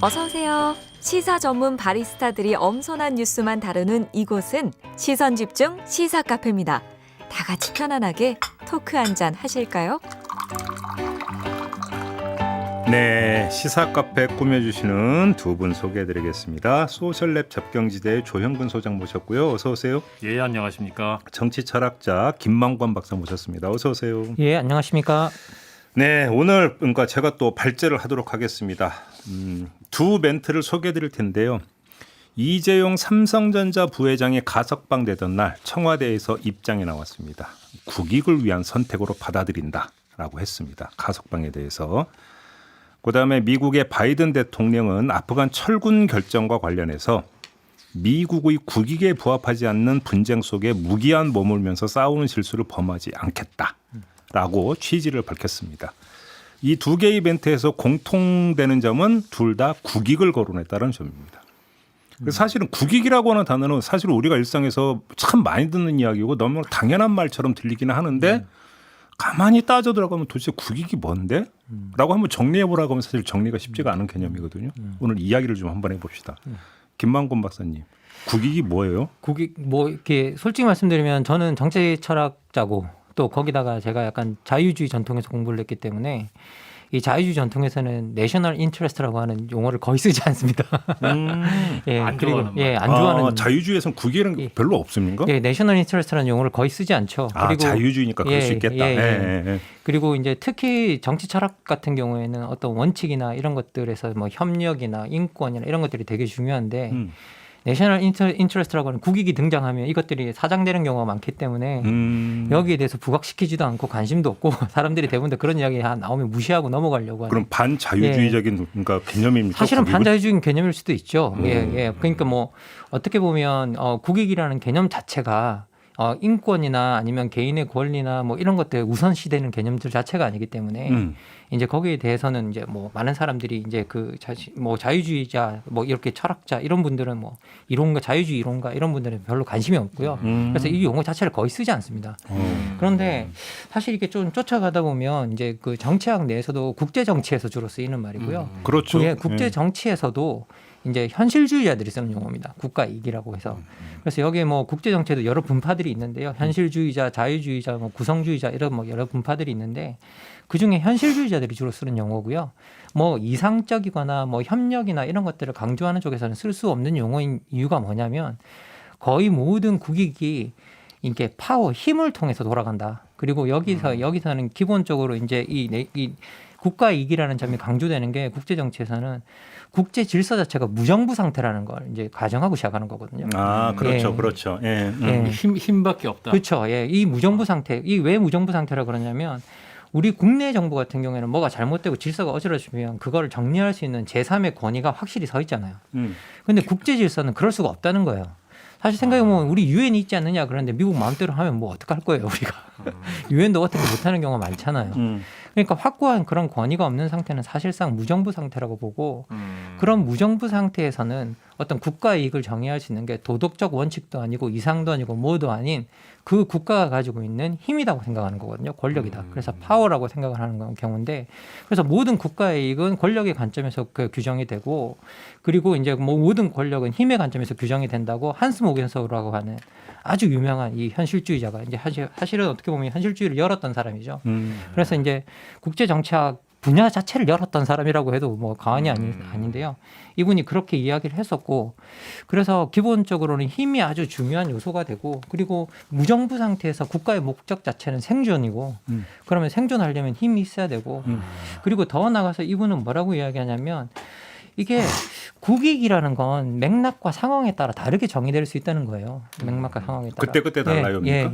어서 오세요. 시사 전문 바리스타들이 엄선한 뉴스만 다루는 이곳은 시선 집중 시사 카페입니다. 다 같이 편안하게 토크 한잔 하실까요? 네, 시사 카페 꾸며주시는 두 분 소개해드리겠습니다. 소셜랩 접경지대의 조형근 소장 모셨고요. 어서 오세요. 예, 안녕하십니까. 정치 철학자 김만권 박사 모셨습니다. 어서 오세요. 예, 안녕하십니까. 네, 오늘 그러니까 제가 또 발제를 하도록 하겠습니다. 두 멘트를 소개해드릴 텐데요. 이재용 삼성전자 부회장이 가석방 되던 날 청와대에서 입장이 나왔습니다. 국익을 위한 선택으로 받아들인다라고 했습니다. 가석방에 대해서. 그다음에 미국의 바이든 대통령은 아프간 철군 결정과 관련해서 미국의 국익에 부합하지 않는 분쟁 속에 무기한 머물면서 싸우는 실수를 범하지 않겠다라고 취지를 밝혔습니다. 이 두 개의 이벤트에서 공통되는 점은 둘 다 국익을 거론했다는 점입니다. 그래서 사실은 국익이라고 하는 단어는 사실 우리가 일상에서 참 많이 듣는 이야기고 너무 당연한 말처럼 들리기는 하는데 가만히 따져 들어가면 도대체 국익이 뭔데? 라고 한번 정리해 보라고 하면 사실 정리가 쉽지가 않은 개념이거든요. 오늘 이야기를 좀 한번 해봅시다. 김만권 박사님, 국익이 뭐예요? 국익 뭐 이렇게 솔직히 말씀드리면 저는 정치 철학자고 또 거기다가 제가 약간 자유주의 전통에서 공부를 했기 때문에 이 자유주의 전통에서는 내셔널 인터레스트라고 하는 용어를 거의 쓰지 않습니다. 예, 안 그리고 좋아하는 예, 안 좋아하는 자유주의에서는 국익이라는 게 별로 없습니까? 예, 내셔널 인터레스트라는 용어를 거의 쓰지 않죠. 그리고 자유주의니까 그럴 수 있겠다. 그리고 이제 특히 정치 철학 같은 경우에는 어떤 원칙이나 이런 것들에서 뭐 협력이나 인권이나 이런 것들이 되게 중요한데 내셔널 인터레스트라고 하는 국익이 등장하면 이것들이 사장되는 경우가 많기 때문에 여기에 대해서 부각시키지도 않고 관심도 없고 사람들이 대부분 다 그런 이야기 나오면 무시하고 넘어가려고 하는. 그럼 반자유주의적인 그러니까 개념입니까? 사실은 국익은? 반자유주의적인 개념일 수도 있죠. 예. 그러니까 뭐 어떻게 보면 국익이라는 개념 자체가 인권이나 아니면 개인의 권리나 뭐 이런 것들 우선시되는 개념들 자체가 아니기 때문에 이제 거기에 대해서는 이제 뭐 많은 사람들이 이제 뭐 자유주의자 뭐 이렇게 철학자 이런 분들은 뭐 이론가 자유주의 이론가 이런 분들은 별로 관심이 없고요. 그래서 이 용어 자체를 거의 쓰지 않습니다. 그런데 사실 이렇게 좀 쫓아가다 보면 이제 그 정치학 내에서도 국제 정치에서 주로 쓰이는 말이고요. 그렇죠. 국제 정치에서도 이제 현실주의자들이 쓰는 용어입니다. 국가 이익이라고 해서. 그래서 여기에 뭐 국제 정치에도 여러 분파들이 있는데요. 현실주의자, 자유주의자, 뭐 구성주의자 이런 뭐 여러 분파들이 있는데 그 중에 현실주의자들이 주로 쓰는 용어고요. 뭐 이상적이거나 뭐 협력이나 이런 것들을 강조하는 쪽에서는 쓸 수 없는 용어인 이유가 뭐냐면 거의 모든 국익이 이게 파워, 힘을 통해서 돌아간다. 그리고 여기서는 기본적으로 이제 이 국가 이익이라는 점이 강조되는 게 국제 정치에서는 국제 질서 자체가 무정부 상태라는 걸 이제 가정하고 시작하는 거거든요. 그렇죠, 예. 그렇죠. 예. 힘밖에 없다. 그렇죠. 예. 이 무정부 상태, 이 왜 무정부 상태라 그러냐면 우리 국내 정부 같은 경우에는 뭐가 잘못되고 질서가 어지러지면 그거를 정리할 수 있는 제3의 권위가 확실히 서 있잖아요. 그런데 국제 질서는 그럴 수가 없다는 거예요. 사실 생각해보면 우리 유엔이 있지 않느냐 그러는데 미국 마음대로 하면 뭐 어떡할 거예요 우리가. 유엔도 어떻게 못하는 경우가 많잖아요. 그러니까 확고한 그런 권위가 없는 상태는 사실상 무정부 상태라고 보고 그런 무정부 상태에서는 어떤 국가 이익을 정의할 수 있는 게 도덕적 원칙도 아니고 이상도 아니고 뭐도 아닌 그 국가가 가지고 있는 힘이라고 생각하는 거거든요. 권력이다. 그래서 파워라고 생각을 하는 경우인데 그래서 모든 국가의 이익은 권력의 관점에서 규정이 되고 그리고 이제 뭐 모든 권력은 힘의 관점에서 규정이 된다고 한스 모겐서우라고 하는 아주 유명한 이 현실주의자가 이제 사실은 어떻게 보면 현실주의를 열었던 사람이죠. 그래서 이제 국제 정치학 분야 자체를 열었던 사람이라고 해도 뭐 과언이 아닌데요. 이분이 그렇게 이야기를 했었고 그래서 기본적으로는 힘이 아주 중요한 요소가 되고 그리고 무정부 상태에서 국가의 목적 자체는 생존이고 그러면 생존하려면 힘이 있어야 되고 그리고 더 나가서 이분은 뭐라고 이야기하냐면 이게 국익이라는 건 맥락과 상황에 따라 다르게 정의될 수 있다는 거예요. 맥락과 상황에 따라. 그때 달라요, 그러니까.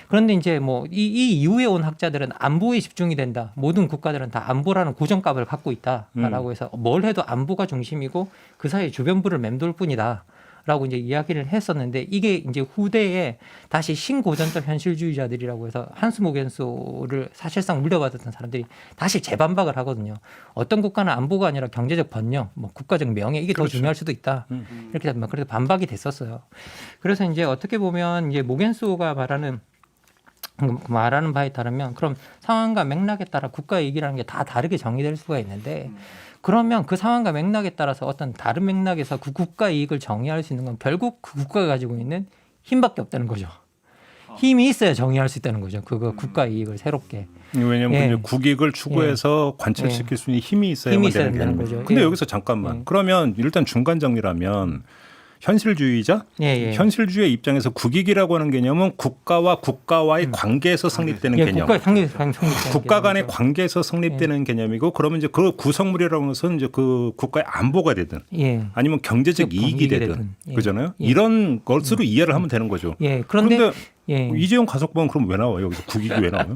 그런데 이제 뭐 이 이후에 온 학자들은 안보에 집중이 된다. 모든 국가들은 다 안보라는 고정값을 갖고 있다라고 해서 뭘 해도 안보가 중심이고 그 사이에 주변부를 맴돌 뿐이다. 라고 이제 이야기를 했었는데 이게 이제 후대에 다시 신고전적 현실주의자들이라고 해서 한스 모겐소를 사실상 물려받았던 사람들이 다시 재반박을 하거든요. 어떤 국가는 안보가 아니라 경제적 번영, 뭐 국가적 명예 이게 더 중요할 수도 있다. 이렇게 되면 그래서 반박이 됐었어요. 그래서 이제 어떻게 보면 이제 모겐소가 말하는 말하는 바에 따르면 그럼 상황과 맥락에 따라 국가 이익이라는 게 다 다르게 정의될 수가 있는데 그러면 그 상황과 맥락에 따라서 어떤 다른 맥락에서 그 국가 이익을 정의할 수 있는 건 결국 그 국가가 가지고 있는 힘밖에 없다는 거죠. 힘이 있어야 정의할 수 있다는 거죠. 그거 국가 이익을 새롭게. 왜냐하면 예. 이제 국익을 추구해서 관철시킬 수 있는 힘이 있어야만 되는 된다는 거죠. 거죠. 근데 예. 여기서 잠깐만. 그러면 일단 중간 정리라면 현실주의자, 현실주의 입장에서 국익이라고 하는 개념은 국가와 국가와의 관계에서 성립되는 개념. 국가 간의 관계에서 성립되는 개념이고 그러면 이제 그 구성물이라고 하는 것은 이제 그 국가의 안보가 되든 아니면 경제적 이익이 되든 그잖아요. 이런 것으로 이해를 하면 되는 거죠. 그런데 이재용 가석방은 그럼 왜 나와요? 여기서 국익이 왜 나와요?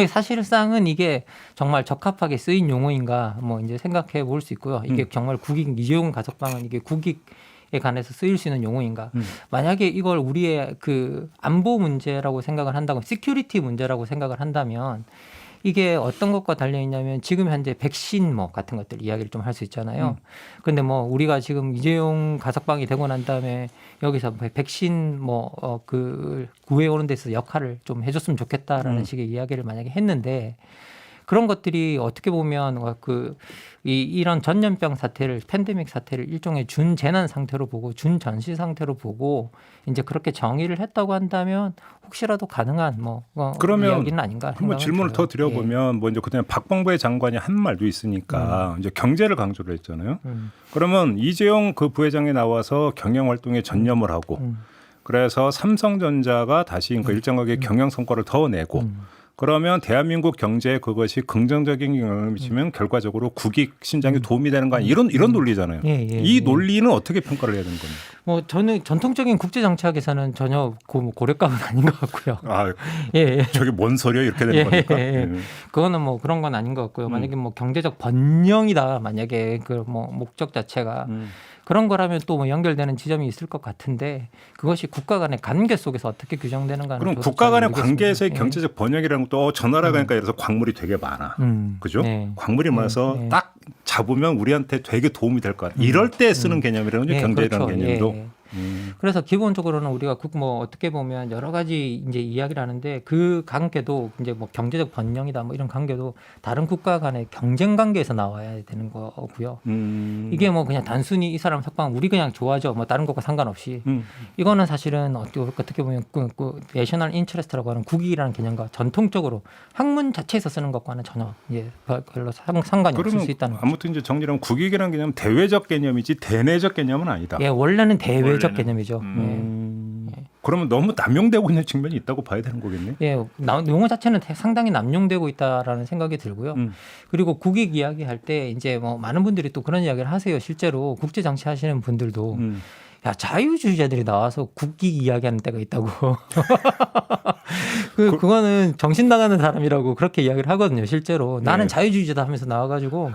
사실상은 이게 정말 적합하게 쓰인 용어인가 뭐 이제 생각해 볼 수 있고요. 이게 정말 국익 이재용 가석방은 이게 국익에 관해서 쓰일 수 있는 용어인가? 만약에 이걸 우리의 그 안보 문제라고 생각을 한다고, 시큐리티 문제라고 생각을 한다면 이게 어떤 것과 달려 있냐면 지금 현재 백신 뭐 같은 것들 이야기를 좀 할 수 있잖아요. 그런데 뭐 우리가 지금 이재용 가석방이 되고 난 다음에 여기서 백신 그 구해오는 데서 역할을 좀 해줬으면 좋겠다라는 식의 이야기를 만약에 했는데 그런 것들이 어떻게 보면 이런 전염병 사태를 팬데믹 사태를 일종의 준재난 상태로 보고 준전시 상태로 보고 이제 그렇게 정의를 했다고 한다면 혹시라도 가능한 그러면 이야기는 아닌가. 한번 질문을 더 드려보면 뭐 이제 그다음에 박범계 장관이 한 말도 있으니까 이제 경제를 강조를 했잖아요. 그러면 이재용 그 부회장이 나와서 경영 활동에 전념을 하고 그래서 삼성전자가 다시 그러니까 일정하게 경영 성과를 더 내고 그러면 대한민국 경제에 그것이 긍정적인 영향을 미치면 결과적으로 국익 신장에 도움이 되는 거 아니에요? 이런 논리잖아요. 이 논리는 어떻게 평가를 해야 되는 겁니까? 뭐 저는 전통적인 국제 정치학에서는 전혀 고려감은 아닌 것 같고요. 저게 뭔 소리야 이렇게 되는 겁니까? 그거는 뭐 그런 건 아닌 것 같고요. 만약에 뭐 경제적 번영이다 만약에 그 뭐 목적 자체가 그런 거라면 또 뭐 연결되는 지점이 있을 것 같은데 그것이 국가 간의 관계 속에서 어떻게 규정되는가는 그럼 국가 간의 관계에서의 경제적 번영이라는 것도 저 나라 가니까 예를 들어서 광물이 되게 많아. 그죠? 광물이 많아서 딱 잡으면 우리한테 되게 도움이 될 것 같아. 이럴 때 쓰는 개념이라는 거죠. 경제라는 개념도. 그래서 기본적으로는 우리가 뭐 어떻게 보면 여러 가지 이제 이야기를 하는데 그 관계도 이제 뭐 경제적 번영이다 뭐 이런 관계도 다른 국가 간의 경쟁 관계에서 나와야 되는 거고요. 이게 뭐 그냥 단순히 이 사람 석방 우리 그냥 좋아져 뭐 다른 것과 상관없이 이거는 사실은 어떻게 보면 그 내셔널 인터레스트라고 하는 국익이라는 개념과 전통적으로 학문 자체에서 쓰는 것과는 전혀 별로 상관이 없을 수 있다는 거죠. 아무튼 이제 정리하면 국익이라는 개념은 대외적 개념이지 대내적 개념은 아니다. 원래는 대외적 개념이죠. 그러면 너무 남용되고 있는 측면이 있다고 봐야 되는 거겠네. 용어 자체는 상당히 남용되고 있다라는 생각이 들고요. 그리고 국익 이야기할 때 이제 뭐 많은 분들이 또 그런 이야기를 하세요. 실제로 국제 정치 하시는 분들도 야 자유주의자들이 나와서 국익 이야기하는 때가 있다고. 그거는 정신 나가는 사람이라고 그렇게 이야기를 하거든요. 실제로 나는 자유주의자다 하면서 나와가지고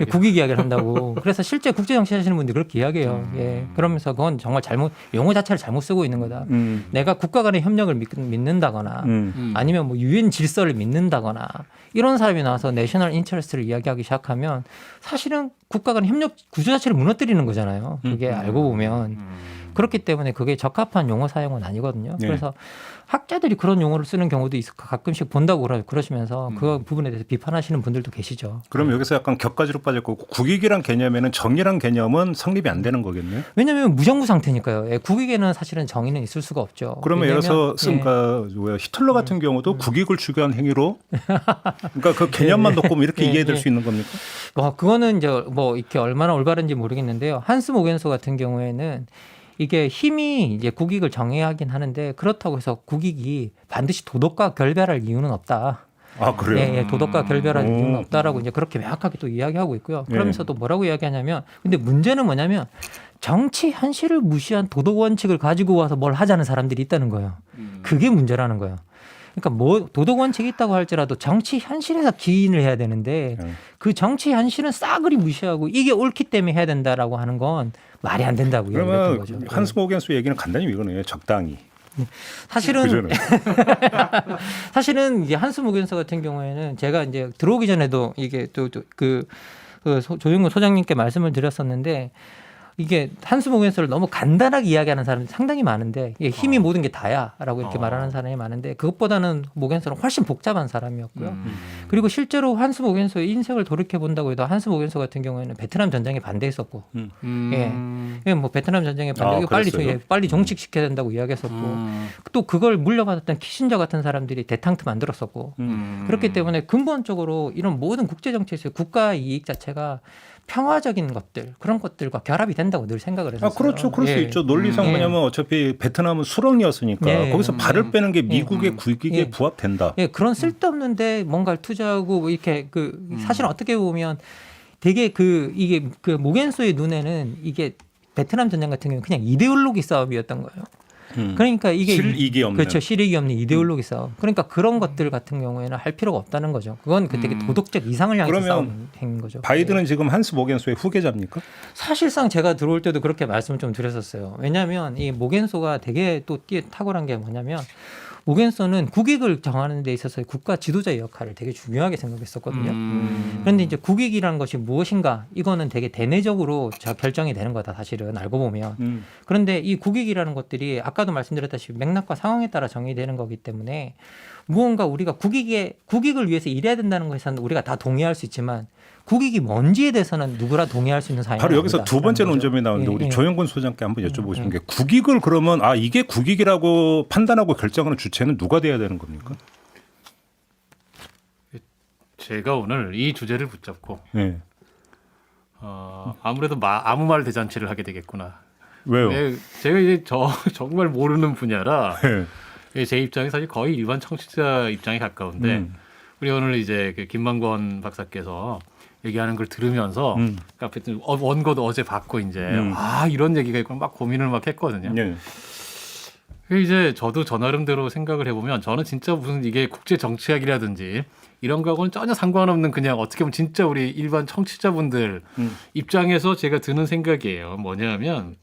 국익 이야기를 한다고. 그래서 실제 국제 정치 하시는 분들이 그렇게 이야기해요. 그러면서 그건 정말 용어 자체를 잘못 쓰고 있는 거다. 내가 국가 간의 협력을 믿는다거나 아니면 뭐 유엔 질서를 믿는다거나 이런 사람이 나와서 내셔널 인터레스트를 이야기하기 시작하면 사실은 국가 간의 협력 구조 자체를 무너뜨리는 거잖아요. 그게 알고 보면. 그렇기 때문에 그게 적합한 용어 사용은 아니거든요. 그래서 학자들이 그런 용어를 쓰는 경우도 가끔씩 본다고 그러시면서 그 부분에 대해서 비판하시는 분들도 계시죠. 그럼 여기서 약간 격가지로 빠졌고 국익이란 개념에는 정의란 개념은 성립이 안 되는 거겠네요. 왜냐하면 무정부 상태니까요. 국익에는 사실은 정의는 있을 수가 없죠. 그러면 예를 들어서 그러니까 히틀러 같은 경우도 국익을 추구한 행위로 그러니까 그 개념만 놓고 뭐 이렇게 이해될 수 있는 겁니까? 그거는 이제 뭐 이렇게 얼마나 올바른지 모르겠는데요. 한스 모겐소 같은 경우에는 이게 힘이 이제 국익을 정의하긴 하는데 그렇다고 해서 국익이 반드시 도덕과 결별할 이유는 없다. 그래요? 도덕과 결별할 이유는 없다라고 이제 그렇게 명확하게 또 이야기하고 있고요. 그러면서 또 뭐라고 이야기하냐면 근데 문제는 뭐냐면 정치 현실을 무시한 도덕 원칙을 가지고 와서 뭘 하자는 사람들이 있다는 거예요. 그게 문제라는 거예요. 그러니까 뭐 도덕 원칙이 있다고 할지라도 정치 현실에서 기인을 해야 되는데 그 정치 현실은 싸그리 무시하고 이게 옳기 때문에 해야 된다라고 하는 건 말이 안 된다고 이야기했던 거죠. 한스 모겐스 얘기는 간단히 이거네요. 적당히. 사실은 이제 한스 모겐스 같은 경우에는 제가 이제 들어오기 전에도 이게 또 조용근 소장님께 말씀을 드렸었는데 이게 한수목연설을 너무 간단하게 이야기하는 사람이 상당히 많은데 이게 힘이 모든 게 다야라고 이렇게 말하는 사람이 많은데 그것보다는 목연설은 훨씬 복잡한 사람이었고요. 그리고 실제로 한수목연서의 인생을 돌이켜 본다고 해도 한수목연서 같은 경우에는 베트남 전쟁에 반대했었고, 예, 뭐 베트남 전쟁에 반대, 빨리 종식시켜야 된다고 이야기했었고, 또 그걸 물려받았던 키신저 같은 사람들이 대탕트 만들었었고, 그렇기 때문에 근본적으로 이런 모든 국제 정치에서 국가 이익 자체가 평화적인 것들 그런 것들과 결합이 된다고 늘 생각을 했었어요. 그렇죠. 그럴 수 있죠. 논리상 뭐냐면 어차피 베트남은 수렁이었으니까 거기서 발을 빼는 게 미국의 국익에 부합된다. 예, 그런 쓸데없는데 뭔가를 투자하고 뭐 이렇게 사실은 어떻게 보면 되게 이게 모겐소의 눈에는 이게 베트남 전쟁 같은 경우는 그냥 이데올로기 싸움이었던 거예요. 그러니까 이게 실익이 없는 그렇죠. 실익이 없는 이데올로기 싸움. 그러니까 그런 것들 같은 경우에는 할 필요가 없다는 거죠. 그건 되게 도덕적 이상을 향해서 싸우는 거죠. 바이든은 지금 한스 모겐소의 후계자입니까? 사실상 제가 들어올 때도 그렇게 말씀을 좀 드렸었어요. 왜냐하면 이 모겐소가 되게 또 탁월한 게 뭐냐면 모겐소는 국익을 정하는 데 있어서 국가 지도자의 역할을 되게 중요하게 생각했었거든요. 그런데 이제 국익이라는 것이 무엇인가 이거는 되게 대내적으로 결정이 되는 거다 사실은 알고 보면. 그런데 이 국익이라는 것들이 아까도 말씀드렸다시피 맥락과 상황에 따라 정의되는 거기 때문에 무언가 우리가 국익을 위해서 일해야 된다는 것에서는 우리가 다 동의할 수 있지만 국익이 뭔지에 대해서는 누구나 동의할 수 있는 사항이 바로 여기서 두 번째 논점이 나오는데 우리 조영권 소장께 한번 여쭤보고 싶은 게 국익을 그러면 이게 국익이라고 판단하고 결정하는 주체는 누가 돼야 되는 겁니까? 제가 오늘 이 주제를 붙잡고 네. 아무래도 아무 말 대잔치를 하게 되겠구나. 왜요? 네, 제가 이제 정말 모르는 분야라 네. 제 입장이 사실 거의 일반 청취자 입장에 가까운데 우리 오늘 이제 김만권 박사께서 얘기하는 걸 들으면서 카페 원고도 어제 받고 이제 이런 얘기가 있구나 막 고민을 막 했거든요. 네. 이제 저도 저 나름대로 생각을 해보면 저는 진짜 무슨 이게 국제 정치학이라든지 이런 거하고는 전혀 상관없는 그냥 어떻게 보면 진짜 우리 일반 청취자분들 입장에서 제가 드는 생각이에요. 뭐냐면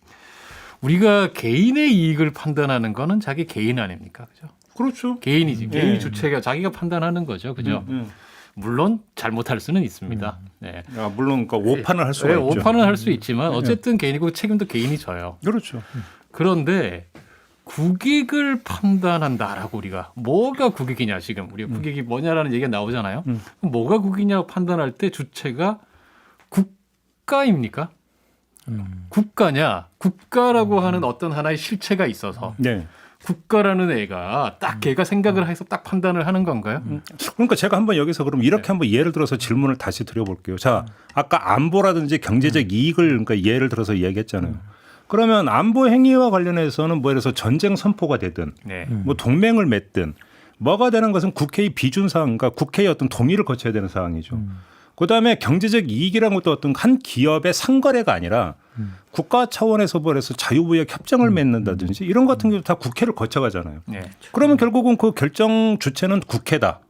우리가 개인의 이익을 판단하는 거는 자기 개인 아닙니까? 그죠? 그렇죠. 개인이지. 개인 주체가 자기가 판단하는 거죠. 그죠? 물론 잘못할 수는 있습니다. 네. 물론 그러니까 오판을 할 수가 있죠. 오판은 할 수 있지만 어쨌든 개인이고 책임도 개인이 져요. 그렇죠. 그런데 국익을 판단한다라고 우리가 뭐가 국익이냐 지금 우리가 국익이 뭐냐라는 얘기가 나오잖아요. 그럼 뭐가 국익이냐고 판단할 때 주체가 국가입니까? 국가냐? 국가라고 하는 어떤 하나의 실체가 있어서 네. 국가라는 애가 딱 걔가 생각을 해서 딱 판단을 하는 건가요? 그러니까 제가 한번 여기서 그럼 이렇게 한번 예를 들어서 질문을 다시 드려볼게요. 자, 아까 안보라든지 경제적 이익을 그러니까 예를 들어서 이야기했잖아요. 그러면 안보 행위와 관련해서는 뭐 예를 들어서 전쟁 선포가 되든 뭐 동맹을 맺든 뭐가 되는 것은 국회의 비준 사항, 그러니까 국회의 어떤 동의를 거쳐야 되는 사항이죠. 그다음에 경제적 이익이라는 것도 어떤 한 기업의 상거래가 아니라 국가 차원에서 벌여서 자유무역 협정을 맺는다든지 이런 같은 경우 다 국회를 거쳐가잖아요. 네. 그러면 결국은 그 결정 주체는 국회다.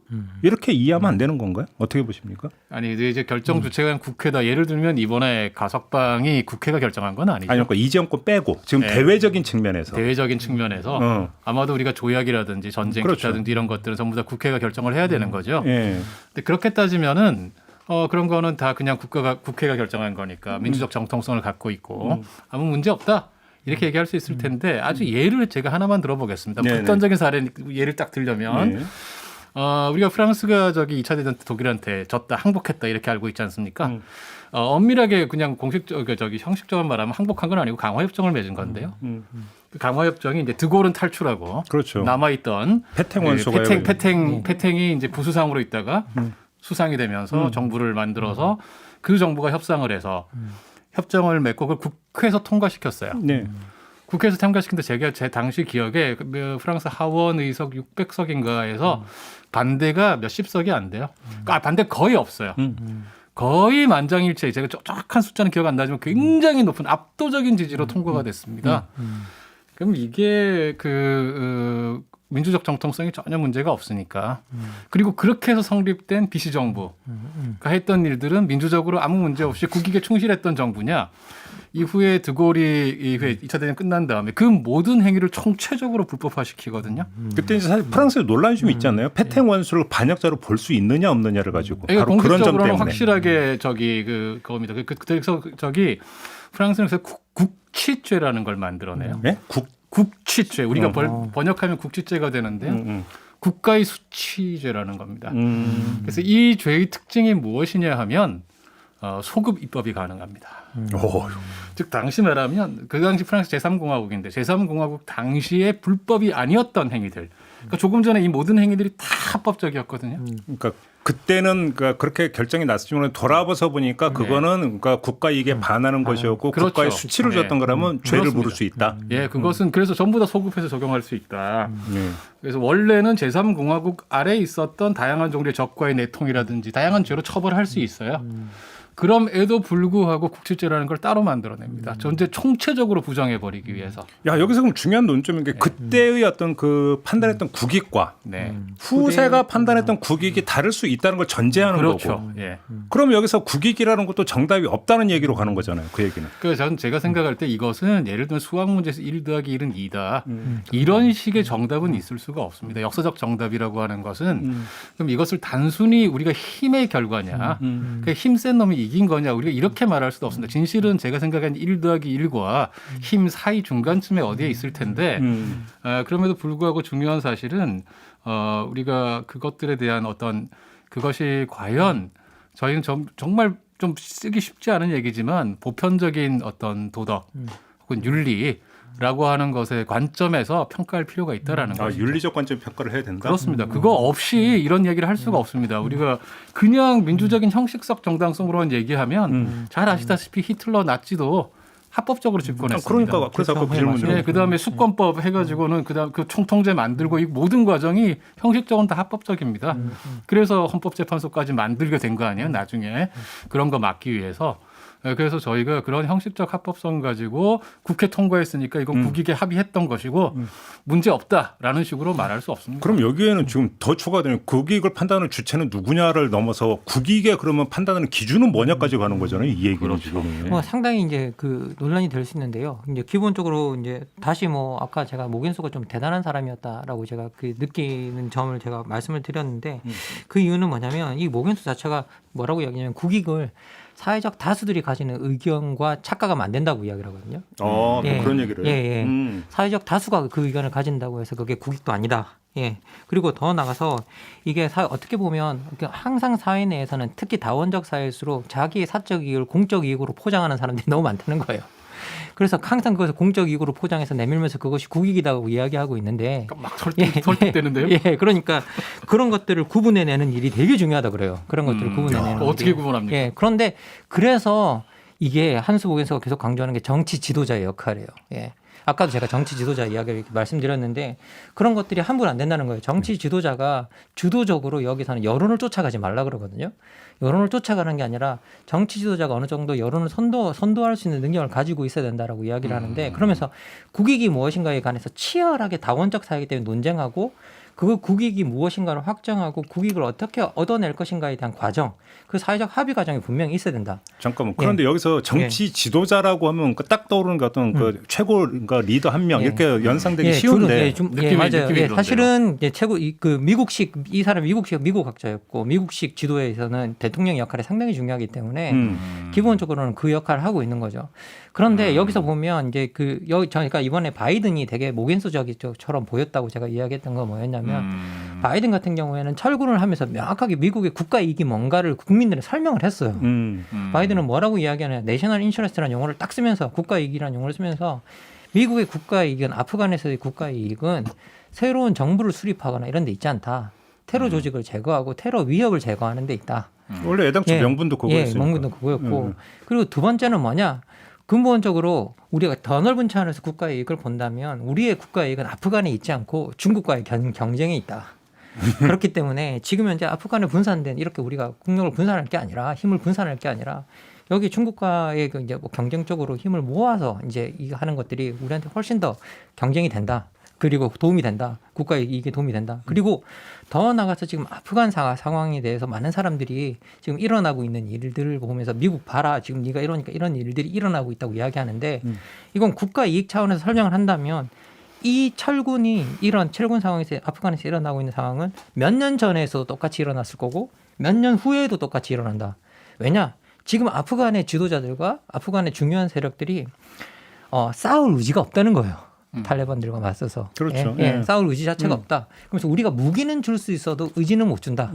이렇게 이해하면 안 되는 건가요? 어떻게 보십니까? 아니 이제 결정 주체가 국회다. 예를 들면 이번에 가석방이 국회가 결정한 건 아니죠. 아니 그러니까 이 정권 빼고 지금 대외적인 측면에서 대외적인 측면에서 아마도 우리가 조약이라든지 전쟁 기타든지 이런 것들은 전부 다 국회가 결정을 해야 되는 거죠. 예. 근데 그렇게 따지면은 그런 거는 다 그냥 국회가 결정한 거니까 민주적 정통성을 갖고 있고 아무 문제 없다. 이렇게 얘기할 수 있을 텐데 아주 예를 제가 하나만 들어보겠습니다. 극단적인 사례 예를 딱 들려면 우리가 프랑스가 2차 대전 때 독일한테 졌다 항복했다 이렇게 알고 있지 않습니까? 엄밀하게 그냥 형식적으로 말하면 항복한 건 아니고 강화협정을 맺은 건데요. 그 강화협정이 이제 드골은 탈출하고 그렇죠. 남아있던 패탱 원소가 패탱이 이제 부수상으로 있다가 수상이 되면서 정부를 만들어서 그 정부가 협상을 해서 협정을 맺고 그걸 국회에서 통과시켰어요. 네. 국회에서 통과시킨데 제 당시 기억에 프랑스 하원 의석 600석인가에서 반대가 몇십 석이 안 돼요. 반대 거의 없어요. 거의 만장일치. 제가 정확한 숫자는 기억 안 나지만 굉장히 높은 압도적인 지지로 통과가 됐습니다. 그럼 이게 민주적 정통성이 전혀 문제가 없으니까. 그리고 그렇게 해서 성립된 비시정부가 했던 일들은 민주적으로 아무 문제 없이 국익에 충실했던 정부냐. 이후에 드골이 2차 대전 끝난 다음에 그 모든 행위를 총체적으로 불법화시키거든요. 그때 이제 사실 프랑스에 논란이 좀 있잖아요. 패탱 원수를 반역자로 볼 수 있느냐 없느냐를 가지고. 바로 그런 점 때문에. 확실하게 그겁니다. 그래서 프랑스는 국치죄라는 걸 만들어내요. 네? 국치죄. 우리가 어. 번역하면 국치죄가 되는데요. 국가의 수치죄라는 겁니다. 음. 그래서 이 죄의 특징이 무엇이냐 하면 소급 입법이 가능합니다. 오. 즉 당시 말하면 그 당시 프랑스 제3공화국인데 제3공화국 당시에 불법이 아니었던 행위들. 그러니까 조금 전에 이 모든 행위들이 다 합법적이었거든요. 그러니까 그때는 그렇게 결정이 났지만 돌아봐서 보니까 그거는 그러니까 국가 이익에 반하는 것이었고 그렇죠. 국가의 수치를 네. 줬던 거라면 죄를 그렇습니다. 물을 수 있다. 예, 그것은 그래서 전부 다 소급해서 적용할 수 있다. 네. 그래서 원래는 제3공화국 아래에 있었던 다양한 종류의 적과의 내통이라든지 다양한 죄로 처벌할 수 있어요. 그럼에도 불구하고 국치죄라는 걸 따로 만들어냅니다. 전제 총체적으로 부정해버리기 위해서. 야 여기서 그럼 중요한 논점인 게 그때의 어떤 그 판단했던 국익과 네. 후세가 판단했던 국익이 다를 수 있다는 걸 전제하는 그렇죠. 거고. 예. 그럼 여기서 국익이라는 것도 정답이 없다는 얘기로 가는 거잖아요. 그 얘기는. 그래서 저는 제가 생각할 때 이것은 예를 들면 수학 문제에서 1 더하기 1은 2다. 이런 식의 정답은 있을 수가 없습니다. 역사적 정답이라고 하는 것은 그럼 이것을 단순히 우리가 힘의 결과냐. 그 힘센 놈이 이긴 거냐. 우리가 이렇게 말할 수도 없습니다. 진실은 제가 생각하는 1 더하기 1과 힘 사이 중간쯤에 어디에 있을 텐데 그럼에도 불구하고 중요한 사실은 우리가 그것들에 대한 어떤 그것이 과연 저희는 정말 좀 쓰기 쉽지 않은 얘기지만 보편적인 어떤 도덕 혹은 윤리라고 하는 것의 관점에서 평가할 필요가 있다라는 거죠. 윤리적 관점 평가를 해야 된다. 그렇습니다. 그거 없이 이런 얘기를 할 수가 없습니다. 우리가 그냥 민주적인 형식적 정당성으로만 얘기하면 잘 아시다시피 히틀러 나치도 합법적으로 집권했습니다. 그러니까 그래서 아까 그 질문을. 네, 그다음에 수권법 해가지고는 그다음 그 총통제 만들고 이 모든 과정이 형식적으로는 다 합법적입니다. 그래서 헌법재판소까지 만들게 된 거 아니에요? 나중에 그런 거 막기 위해서. 네, 그래서 저희가 그런 형식적 합법성 가지고 국회 통과했으니까 이건 국익에 합의했던 것이고 문제 없다라는 식으로 말할 수 없습니다. 그럼 여기에는 지금 더 추가되는 국익을 판단하는 주체는 누구냐를 넘어서 국익에 그러면 판단하는 기준은 뭐냐까지 가는 거잖아요. 이 얘기는 그렇죠. 지금. 뭐 상당히 이제 그 논란이 될 수 있는데요. 이제 기본적으로 이제 다시 뭐 아까 제가 모겐수가 좀 대단한 사람이었다라고 제가 그 느끼는 점을 제가 말씀을 드렸는데 그 이유는 뭐냐면 이 모겐수 자체가 뭐라고 이야기하냐면 국익을 사회적 다수들이 가지는 의견과 착각하면 안 된다고 이야기를 하거든요. 또 예. 그런 얘기를. 예, 예. 사회적 다수가 그 의견을 가진다고 해서 그게 국익도 아니다. 예. 그리고 더 나가서 이게 어떻게 보면 항상 사회 내에서는 특히 다원적 사회일수록 자기의 사적 이익을 공적 이익으로 포장하는 사람들이 너무 많다는 거예요. 그래서 항상 그것을 공적 이익으로 포장해서 내밀면서 그것이 국익이라고 이야기하고 있는데 막 설득되는데요. 예, 그러니까 그런 것들을 구분해내는 일이 되게 중요하다 그래요. 그런 것들을 구분해내는 어떻게 일이. 구분합니까? 예, 그런데 그래서 이게 한수 보건소가 계속 강조하는 게 정치 지도자의 역할이에요. 예. 아까도 제가 정치 지도자 이야기를 이렇게 말씀드렸는데 그런 것들이 함부로 안 된다는 거예요. 정치 지도자가 주도적으로 여기서는 여론을 쫓아가지 말라 그러거든요. 여론을 쫓아가는 게 아니라 정치 지도자가 어느 정도 여론을 선도할 수 있는 능력을 가지고 있어야 된다라고 이야기를 하는데 그러면서 국익이 무엇인가에 관해서 치열하게 다원적 사회이기 때문에 논쟁하고 그 국익이 무엇인가를 확정하고 국익을 어떻게 얻어낼 것인가에 대한 과정, 그 사회적 합의 과정이 분명히 있어야 된다. 잠깐만. 그런데 여기서 정치 지도자라고 하면 딱 떠오르는 그 어떤 그 최고 그러니까 리더 한 명 이렇게 연상되기 쉬운데. 느낌이 맞아요. 사실은 최고 그 미국식 이 사람 미국 학자였고 미국식 지도에서는 대통령 역할이 상당히 중요하기 때문에 기본적으로는 그 역할을 하고 있는 거죠. 그런데 여기서 보면 이제 그러니까 이번에 바이든이 되게 모겐수적처럼 보였다고 제가 이야기했던 건 뭐였냐면 바이든 같은 경우에는 철군을 하면서 명확하게 미국의 국가 이익이 뭔가를 국민들에 설명을 했어요. 바이든은 뭐라고 이야기하냐? 내셔널 인셔런스라는 용어를 딱 쓰면서 국가 이익이라는 용어를 쓰면서 미국의 국가 이익은 아프간에서의 국가 이익은 새로운 정부를 수립하거나 이런 데 있지 않다. 테러 조직을 제거하고 테러 위협을 제거하는 데 있다. 원래 애당초 명분도 그거였으니까. 명분도 그거였고. 그리고 두 번째는 뭐냐? 근본적으로 우리가 더 넓은 차원에서 국가 이익을 본다면 우리의 국가 이익은 아프간에 있지 않고 중국과의 경쟁에 있다. 그렇기 때문에 지금 현재 아프간에 분산된 이렇게 우리가 국력을 분산할 게 아니라 힘을 분산할 게 아니라 여기 중국과의 그 이제 뭐 경쟁적으로 힘을 모아서 이제 이거 하는 것들이 우리한테 훨씬 더 경쟁이 된다. 그리고 도움이 된다. 국가에 이익에 도움이 된다. 그리고 더 나가서 지금 아프간 상황에 대해서 많은 사람들이 지금 일어나고 있는 일들을 보면서 미국 봐라. 지금 네가 이러니까 이런 일들이 일어나고 있다고 이야기하는데 이건 국가 이익 차원에서 설명을 한다면 이 철군이 이런 철군 상황에서 아프간에서 일어나고 있는 상황은 몇 년 전에도 똑같이 일어났을 거고 몇 년 후에도 똑같이 일어난다. 왜냐? 지금 아프간의 지도자들과 아프간의 중요한 세력들이 싸울 의지가 없다는 거예요. 탈레반들과 맞서서. 그렇죠. 예, 싸울 의지 자체가 없다. 그래서 우리가 무기는 줄 수 있어도 의지는 못 준다.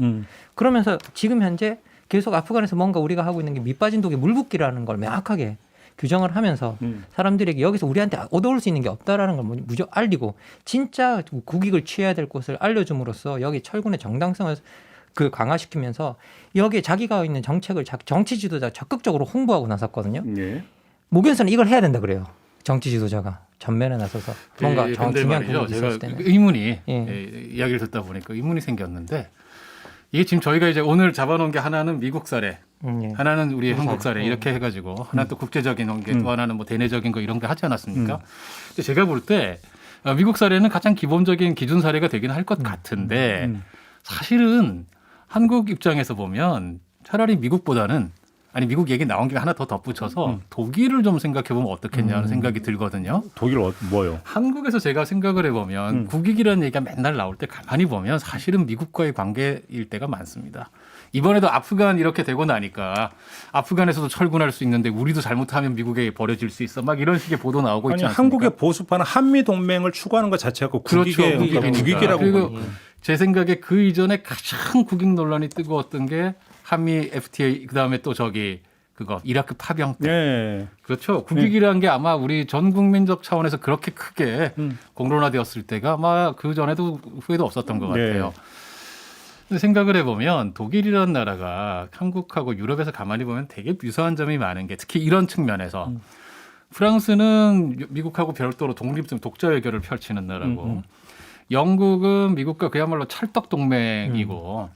그러면서 지금 현재 계속 아프간에서 뭔가 우리가 하고 있는 게 밑빠진 독에 물 붓기라는 걸 명확하게 규정을 하면서 사람들에게 여기서 우리한테 얻어올 수 있는 게 없다라는 걸 무조건 알리고 진짜 국익을 취해야 될 곳을 알려줌으로써 여기 철군의 정당성을 강화시키면서 여기에 자기가 있는 정책을 정치 지도자 적극적으로 홍보하고 나섰거든요. 예. 목연서는 이걸 해야 된다 그래요. 정치 지도자가 전면에 나서서 뭔가 중요한 말이죠. 부분이 있었을 때는. 의문이 이야기를 듣다 보니까 의문이 생겼는데 이게 지금 저희가 이제 오늘 잡아놓은 게 하나는 미국 사례, 하나는 우리 한국 사례 이렇게 해가지고 하나 또 국제적인 게 또 하나는 뭐 대내적인 거 이런 거 하지 않았습니까? 근데 제가 볼 때 미국 사례는 가장 기본적인 기준 사례가 되긴 할 것 같은데 사실은 한국 입장에서 보면 차라리 미국보다는 미국 얘기 나온 게 하나 더 덧붙여서 독일을 좀 생각해 보면 어떻겠냐는 생각이 들거든요. 독일 뭐요? 한국에서 제가 생각을 해보면 국익이라는 얘기가 맨날 나올 때 가만히 보면 사실은 미국과의 관계일 때가 많습니다. 이번에도 아프간 이렇게 되고 나니까 아프간에서도 철군할 수 있는데 우리도 잘못하면 미국에 버려질 수 있어 막 이런 식의 보도 나오고 있지 않습니까? 한국의 보수파는 한미 동맹을 추구하는 것 자체가 국익의 국익이라고 그리고 보는 제 생각에 그 이전에 가장 국익 논란이 뜨거웠던 게 한미 FTA 그다음에 또 그거 이라크 파병 때. 예. 그렇죠. 국익이라는 게 아마 우리 전 국민적 차원에서 그렇게 크게 공론화되었을 때가 아마 그 전에도 후에도 없었던 것 같아요. 근데 생각을 해보면 독일이라는 나라가 한국하고 유럽에서 가만히 보면 되게 유사한 점이 많은 게 특히 이런 측면에서 프랑스는 미국하고 별도로 독자 외교를 펼치는 나라고 영국은 미국과 그야말로 찰떡 동맹이고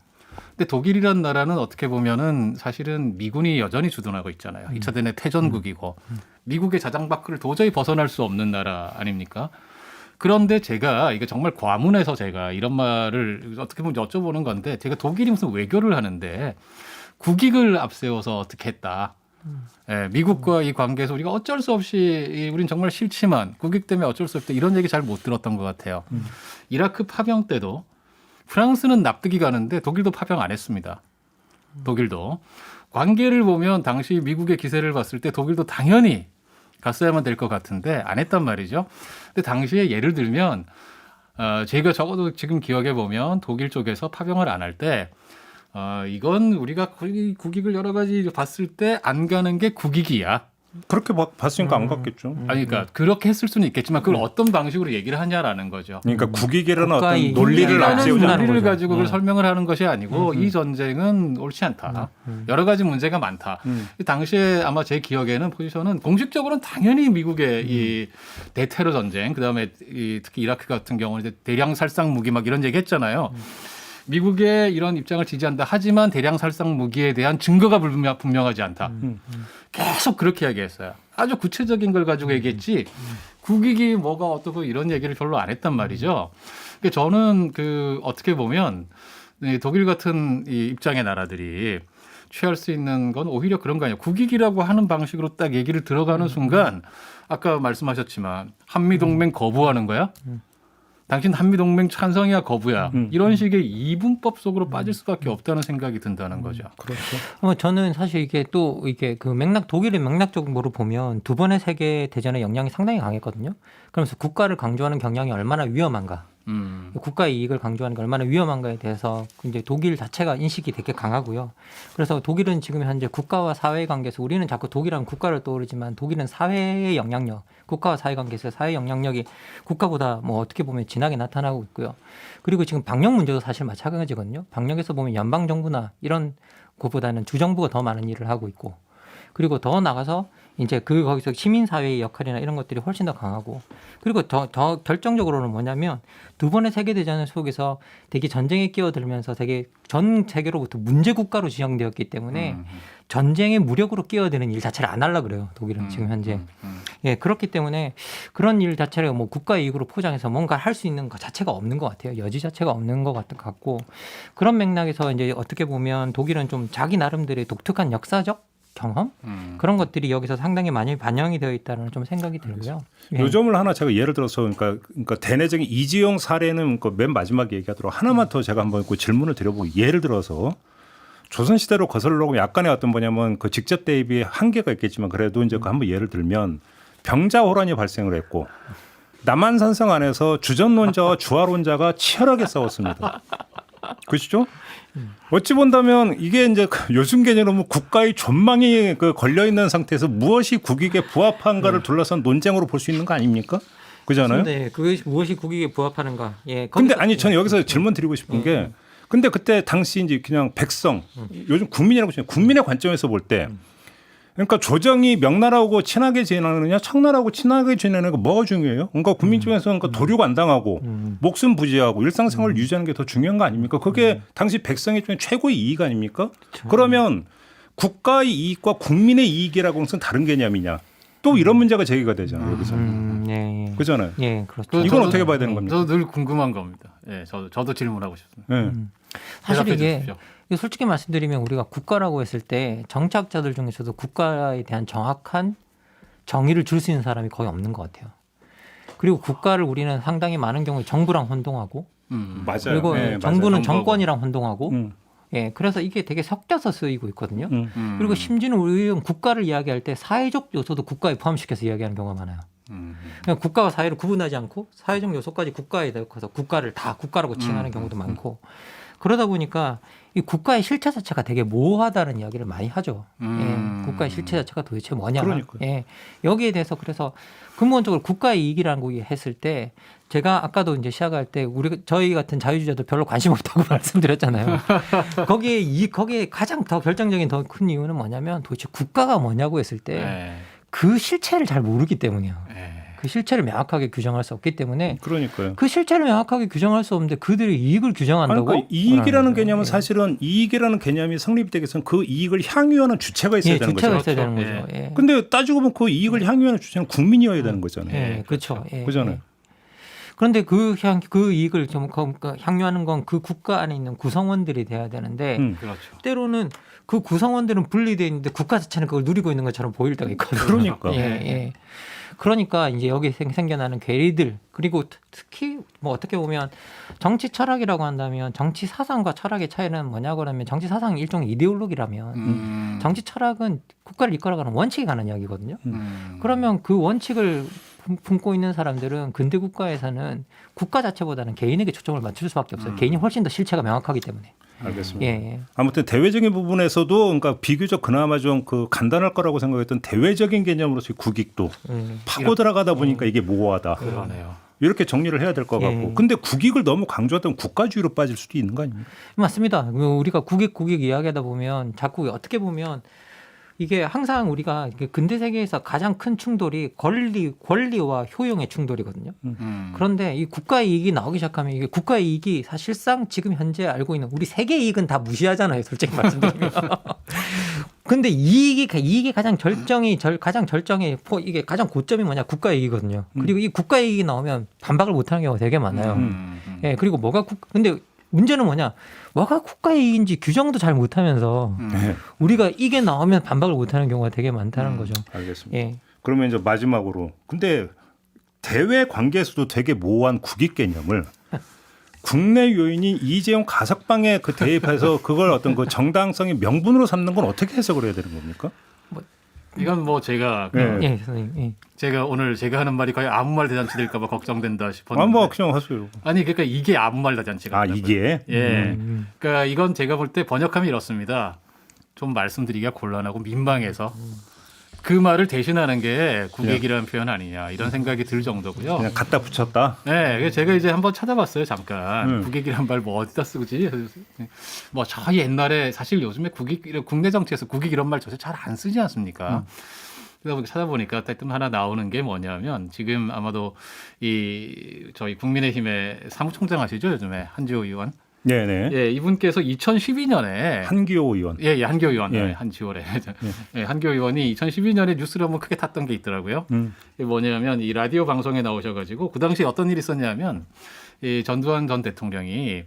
근데 독일이라는 나라는 어떻게 보면은 사실은 미군이 여전히 주둔하고 있잖아요. 2차 대내 패전국이고 미국의 자장 밖을 도저히 벗어날 수 없는 나라 아닙니까? 그런데 제가 이게 정말 과문해서 제가 이런 말을 어떻게 보면 여쭤보는 건데 제가 독일이 무슨 외교를 하는데 국익을 앞세워서 어떻게 했다. 예, 미국과 이 관계에서 우리가 어쩔 수 없이 우린 정말 싫지만 국익 때문에 어쩔 수 없다 이런 얘기 잘 못 들었던 것 같아요. 이라크 파병 때도 프랑스는 납득이 가는데 독일도 파병 안 했습니다. 독일도. 관계를 보면 당시 미국의 기세를 봤을 때 독일도 당연히 갔어야만 될 것 같은데 안 했단 말이죠. 근데 당시에 예를 들면 제가 적어도 지금 기억해 보면 독일 쪽에서 파병을 안 할 때 이건 우리가 국익을 여러 가지 봤을 때 안 가는 게 국익이야. 그렇게 봤으니까 안 갔겠죠. 그러니까 그렇게 했을 수는 있겠지만 그걸 어떤 방식으로 얘기를 하냐라는 거죠. 그러니까 국익이라는 어떤 논리를 앞세우자는 논리를 거죠. 가지고 그걸 설명을 하는 것이 아니고 이 전쟁은 옳지 않다. 여러 가지 문제가 많다. 당시에 아마 제 기억에는 포지션은 공식적으로는 당연히 미국의 이 대테러 전쟁, 그다음에 특히 이라크 같은 경우는 이제 대량 살상 무기 막 이런 얘기했잖아요. 미국의 이런 입장을 지지한다. 하지만 대량 살상 무기에 대한 증거가 분명하지 않다. 계속 그렇게 얘기했어요. 아주 구체적인 걸 가지고 얘기했지 국익이 뭐가 어떻고 이런 얘기를 별로 안 했단 말이죠. 그러니까 저는 어떻게 보면 독일 같은 이 입장의 나라들이 취할 수 있는 건 오히려 그런 거 아니에요. 국익이라고 하는 방식으로 딱 얘기를 들어가는 순간 아까 말씀하셨지만 한미동맹 거부하는 거야? 당신 한미동맹 찬성이야 거부야 이런 식의 이분법 속으로 빠질 수밖에 없다는 생각이 든다는 거죠. 그렇죠. 저는 사실 이게 그 독일의 맥락적으로 보면 두 번의 세계 대전의 영향이 상당히 강했거든요. 그러면서 국가를 강조하는 경향이 얼마나 위험한가, 국가의 이익을 강조하는 게 얼마나 위험한가에 대해서 이제 독일 자체가 인식이 되게 강하고요. 그래서 독일은 지금 현재 국가와 사회 관계에서 우리는 자꾸 독일하면 국가를 떠오르지만 독일은 사회의 영향력, 국가와 사회 관계에서 사회 영향력이 국가보다 뭐 어떻게 보면 진하게 나타나고 있고요. 그리고 지금 방역 문제도 사실 마찬가지거든요. 방역에서 보면 연방 정부나 이런 곳보다는 주정부가 더 많은 일을 하고 있고, 그리고 더 나가서 이제 거기서 시민사회의 역할이나 이런 것들이 훨씬 더 강하고, 그리고 더 결정적으로는 뭐냐면 두 번의 세계대전 속에서 되게 전쟁에 끼어들면서 되게 전 세계로부터 문제국가로 지정되었기 때문에 전쟁에 무력으로 끼어드는 일 자체를 안 하려고 그래요. 독일은 지금 현재. 예, 그렇기 때문에 그런 일 자체를 뭐 국가 이익으로 포장해서 뭔가 할 수 있는 것 자체가 없는 것 같아요. 여지 자체가 없는 것 같고, 그런 맥락에서 이제 어떻게 보면 독일은 좀 자기 나름대로의 독특한 역사적 경험 그런 것들이 여기서 상당히 많이 반영이 되어 있다는 좀 생각이 들고요. 예. 요 점을 하나 제가 예를 들어서 그러니까 대내적인 이지용 사례는 맨 마지막에 얘기하도록 하나만 더 제가 한번 질문을 드려보고, 예를 들어서 조선 시대로 거슬러 오면 약간의 어떤 뭐냐면 그 직접 대입이 한계가 있겠지만 그래도 이제 그 한번 예를 들면 병자호란이 발생을 했고 남한산성 안에서 주전론자와 주화론자가 치열하게 싸웠습니다. 그렇죠? 어찌 본다면 이게 이제 요즘 개념으로 국가의 존망이 걸려 있는 상태에서 무엇이 국익에 부합한가를 둘러싼 논쟁으로 볼 수 있는 거 아닙니까? 그잖아요. 네, 그것이 무엇이 국익에 부합하는가? 예. 근데 아니 저는 여기서 질문 드리고 싶은 게 근데 그때 당시 이제 그냥 백성 요즘 국민이라고 하시면 국민의 관점에서 볼 때 그러니까 조정이 명나라하고 친하게 지내느냐 청나라하고 친하게 지내느냐가 뭐가 중요해요? 그러니까 국민 쪽에서는 그러니까 도륙 안 당하고 목숨 부지하고 일상생활을 유지하는 게 더 중요한 거 아닙니까? 그게 당시 백성의 중에 최고의 이익 아닙니까? 그러면 국가의 이익과 국민의 이익이라고 하는 것은 다른 개념이냐? 또 이런 문제가 제기가 되잖아요. 여기서. 예, 예. 그렇잖아요. 예, 그렇죠. 이건 어떻게 봐야 되는 겁니까? 저도 늘 궁금한 겁니다. 예, 저도 질문하고 싶습니다. 네. 사실 대답해 이게 주십시오. 솔직히 말씀드리면 우리가 국가라고 했을 때 정치학자들 중에서도 국가에 대한 정확한 정의를 줄 수 있는 사람이 거의 없는 것 같아요. 그리고 국가를 우리는 상당히 많은 경우에 정부랑 혼동하고 맞아요. 그리고 네, 정부는 맞아요. 정권이랑 혼동하고 음. 예, 그래서 이게 되게 섞여서 쓰이고 있거든요. 음. 그리고 심지어는 우리는 국가를 이야기할 때 사회적 요소도 국가에 포함시켜서 이야기하는 경우가 많아요. 그냥 국가와 사회를 구분하지 않고 사회적 요소까지 국가에 넣어서 국가를 다 국가라고 칭하는 경우도 많고 그러다 보니까 이 국가의 실체 자체가 되게 모호하다는 이야기를 많이 하죠. 예, 국가의 실체 자체가 도대체 뭐냐. 그러니까요. 예, 여기에 대해서 그래서 근본적으로 국가의 이익이라는 거 했을 때 제가 아까도 이제 시작할 때 저희 같은 자유주의자도 별로 관심 없다고 말씀드렸잖아요. 거기에 가장 더 결정적인 더 큰 이유는 뭐냐면 도대체 국가가 뭐냐고 했을 때 네. 그 실체를 잘 모르기 때문이에요. 네. 그 실체를 명확하게 규정할 수 없기 때문에 그러니까요. 그 실체를 명확하게 규정할 수 없는데 그들의 이익을 아니, 규정한다고? 그러니까 이익이라는 개념은 예. 사실은 이익이라는 개념이 성립되기 위해서는 그 이익을 향유하는 주체가 있어야 예, 되는 주체가 거죠. 있어야 되는 그렇죠. 거죠. 예. 근데 따지고 보면 그 이익을 향유하는 주체는 국민이어야 되는 거잖아요. 예, 그렇죠. 예, 그잖아요. 예. 그런데 그 이익을 좀 향유하는 건 그 국가 안에 있는 구성원들이 돼야 되는데 그렇죠. 때로는 그 구성원들은 분리되어 있는데 국가 자체는 그걸 누리고 있는 것처럼 보일 때가 있거든요. 그러니까. 예, 예. 그러니까 이제 여기 생겨나는 괴리들 그리고 특히 뭐 어떻게 보면 정치 철학이라고 한다면 정치 사상과 철학의 차이는 뭐냐고 하면 정치 사상이 일종의 이데올로기라면 정치 철학은 국가를 이끌어가는 원칙에 관한 이야기거든요. 그러면 그 원칙을 품고 있는 사람들은 근대 국가에서는 국가 자체보다는 개인에게 초점을 맞출 수밖에 없어요. 개인이 훨씬 더 실체가 명확하기 때문에. 알겠습니다. 예, 예. 아무튼 대외적인 부분에서도 그러니까 비교적 그나마 좀 그 간단할 거라고 생각했던 대외적인 개념으로서의 국익도 파고 들어가다 보니까 이게 모호하다. 그러네요. 이렇게 정리를 해야 될 것 예. 같고. 근데 국익을 너무 강조하던 국가주의로 빠질 수도 있는 거 아닙니까? 맞습니다. 우리가 국익 이야기하다 보면 자꾸 어떻게 보면 이게 항상 우리가 근대 세계에서 가장 큰 충돌이 권리와 효용의 충돌이거든요. 그런데 이 국가의 이익이 나오기 시작하면 이게 국가의 이익이 사실상 지금 현재 알고 있는 우리 세계 이익은 다 무시하잖아요. 솔직히 말씀드리면. 근데 이익이 가장 절정의 이게 가장 고점이 뭐냐 국가의 이익이거든요. 그리고 이 국가의 이익이 나오면 반박을 못하는 경우가 되게 많아요. 예, 그리고 근데 문제는 뭐냐? 뭐가 국가의 이익인지 규정도 잘 못하면서 우리가 이게 나오면 반박을 못하는 경우가 되게 많다는 거죠. 알겠습니다. 예. 그러면 이제 마지막으로 근데 대외 관계에서도 되게 모호한 국익 개념을 국내 요인인 이재용 가석방에 그 대입해서 그걸 어떤 그 정당성의 명분으로 삼는 건 어떻게 해석을 해야 되는 겁니까? 이건 뭐 제가 네. 예, 선생님. 예. 제가 하는 말이 거의 아무 말 대잔치 될까봐 걱정된다 싶었는데. 뭐 그냥 하세요. 아니 그러니까 이게 아무 말 대잔치가. 아 이게 예. 그러니까 이건 제가 볼 때 번역하면 이렇습니다. 좀 말씀드리기가 곤란하고 민망해서 그 말을 대신하는 게 국익이라는 표현 아니냐 이런 생각이 들 정도고요. 그냥 갖다 붙였다. 네, 그래서 제가 이제 한번 찾아봤어요. 잠깐 국익이란 말 뭐 어디다 쓰지? 뭐 저 옛날에 사실 요즘에 국내 정치에서 국익 이런 말 저서 잘 안 쓰지 않습니까? 그러다 보니까 찾아보니까 하여튼 하나 나오는 게 뭐냐면 지금 아마도 이 저희 국민의힘의 사무총장 하시죠 요즘에 한지호 의원. 네네. 예, 이분께서 2012년에 한기호 의원. 예, 한기호 의원, 예. 한지호래. 예, 한기호 의원이 2012년에 뉴스를 한번 크게 탔던 게 있더라고요. 이게 뭐냐면 이 라디오 방송에 나오셔가지고 그 당시 어떤 일이 있었냐면 이 전두환 전 대통령이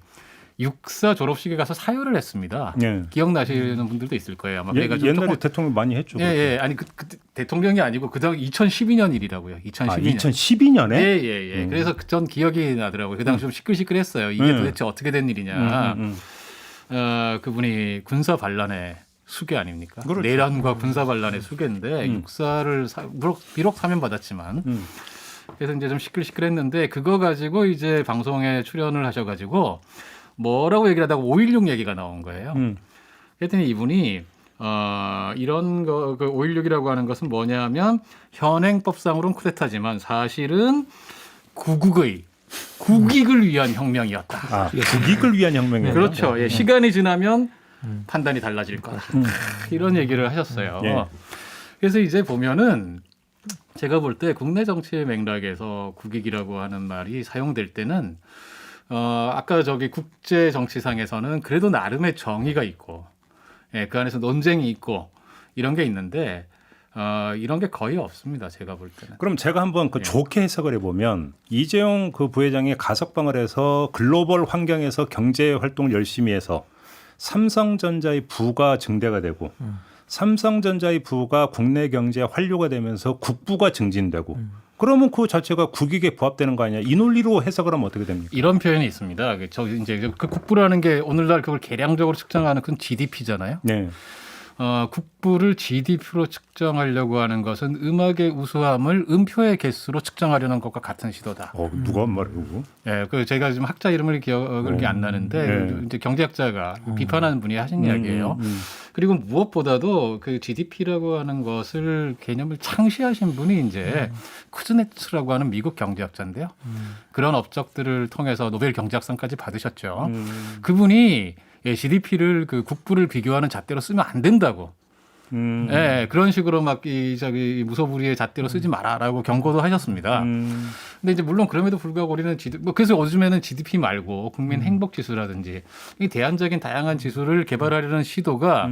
육사 졸업식에 가서 사열을 했습니다. 예. 기억나시는 분들도 있을 거예요. 아마 배가 좀 옛날에 조금- 대통령 많이 했죠. 예, 예. 아니 그 대통령이 아니고 그당 2012년 일이라고요. 2012년. 아, 2012년에? 예, 예, 예. 그래서 전 기억이 나더라고요. 그 당시 좀 시끌시끌했어요. 이게 도대체 어떻게 된 일이냐. 그분이 군사 반란에 수계 아닙니까? 그렇죠. 내란과 군사 반란의 수계인데 육사를 비록 사면받았지만 그래서 이제 좀 시끌시끌했는데 그거 가지고 이제 방송에 출연을 하셔가지고 뭐라고 얘기를 하다가 5.16 얘기가 나온 거예요. 그랬더니 이분이 이런 거, 그 5.16이라고 하는 것은 뭐냐면 현행법상으로는 쿠데타지만 사실은 국익을 위한 혁명이었다. 아, 국익을 위한 혁명이에요. 그렇죠. 예, 시간이 지나면 판단이 달라질 거다. 이런 얘기를 하셨어요. 예. 그래서 이제 보면은 제가 볼 때 국내 정치의 맥락에서 국익이라고 하는 말이 사용될 때는 아까 저기 국제 정치상에서는 그래도 나름의 정의가 있고 예, 그 안에서 논쟁이 있고 이런 게 있는데 이런 게 거의 없습니다. 제가 볼 때는. 그럼 제가 한번 그 예. 좋게 해석을 해보면 이재용 그 부회장이 가석방을 해서 글로벌 환경에서 경제 활동을 열심히 해서 삼성전자의 부가 증대가 되고 삼성전자의 부가 국내 경제 활류가 되면서 국부가 증진되고 그러면 그 자체가 국익에 부합되는 거 아니냐 이 논리로 해석을 하면 어떻게 됩니까? 이런 표현이 있습니다. 저 이제 그 국부라는 게 오늘날 그걸 계량적으로 측정하는 건 GDP잖아요. 네. 국부를 GDP로 측정하려고 하는 것은 음악의 우수함을 음표의 개수로 측정하려는 것과 같은 시도다. 누가 한 말이고? 예, 그 제가 지금 학자 이름을 기억이 안 나는데 네. 이제 경제학자가 비판하는 분이 하신 이야기예요. 그리고 무엇보다도 그 GDP라고 하는 것을 개념을 창시하신 분이 이제 쿠즈네츠라고 하는 미국 경제학자인데요. 그런 업적들을 통해서 노벨 경제학상까지 받으셨죠. 그분이 GDP를 그 국부를 비교하는 잣대로 쓰면 안 된다고. 예, 그런 식으로 막 저기 무소불위의 잣대로 쓰지 마라라고 경고도 하셨습니다. 근데 이제 물론 그럼에도 불구하고 우리는 그래서 요즘에는 GDP 말고 국민 행복 지수라든지 이 대안적인 다양한 지수를 개발하려는 시도가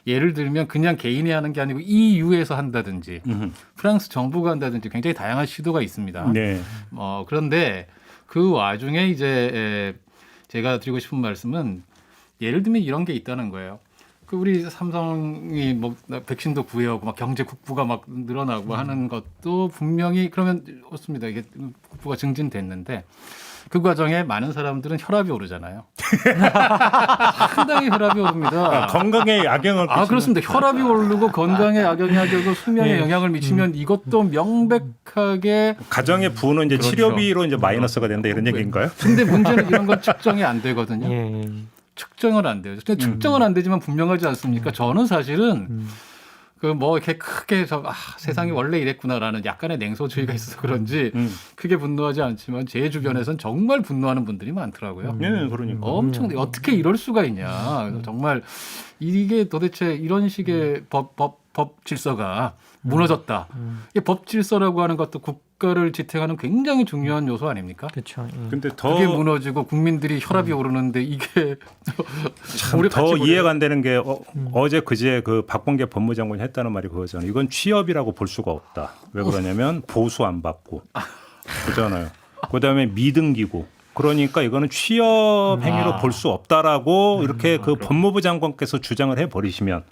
예를 들면 그냥 개인이 하는 게 아니고 EU에서 한다든지 프랑스 정부가 한다든지 굉장히 다양한 시도가 있습니다. 네. 그런데 그 와중에 이제 제가 드리고 싶은 말씀은 예를 들면 이런 게 있다는 거예요. 그 우리 삼성이 뭐 백신도 구해오고 막 경제 국부가 막 늘어나고 하는 것도 분명히 그러면 좋습니다. 이게 국부가 증진됐는데 그 과정에 많은 사람들은 혈압이 오르잖아요. 상당히 혈압이 오릅니다. 건강에 악영을 끼치는. 그렇습니다. 혈압이 오르고 건강에 악영향이 오고 수명에 영향을 미치면 이것도 명백하게 가정의 부는 이제 그렇죠. 치료비로 이제 마이너스가 된다 이런 얘기인가요? 근데 문제는 이런 건 측정이 안 되거든요. 예. 측정은 안 돼요. 근데 측정은 안 되지만 분명하지 않습니까? 저는 사실은 그 뭐 이렇게 크게 세상이 원래 이랬구나라는 약간의 냉소주의가 있어서 그런지 크게 분노하지 않지만 제 주변에선 정말 분노하는 분들이 많더라고요. 네, 그러니까. 엄청 어떻게 이럴 수가 있냐. 정말 이게 도대체 이런 식의 법 질서가 무너졌다. 이 법 질서라고 하는 것도 국가를 지탱하는 굉장히 중요한 요소 아닙니까? 그렇죠. 근데 그게 무너지고 국민들이 혈압이 오르는데 이게 우리 더 이해가 안 되는 게 어제 그제 그 박범계 법무장관이 했다는 말이 그거잖아요. 이건 취업이라고 볼 수가 없다. 왜 그러냐면 보수 안 받고 그잖아요. 그다음에 미등기고 그러니까 이거는 취업 행위로 볼 수 없다라고 이렇게 그 법무부 장관께서 주장을 해 버리시면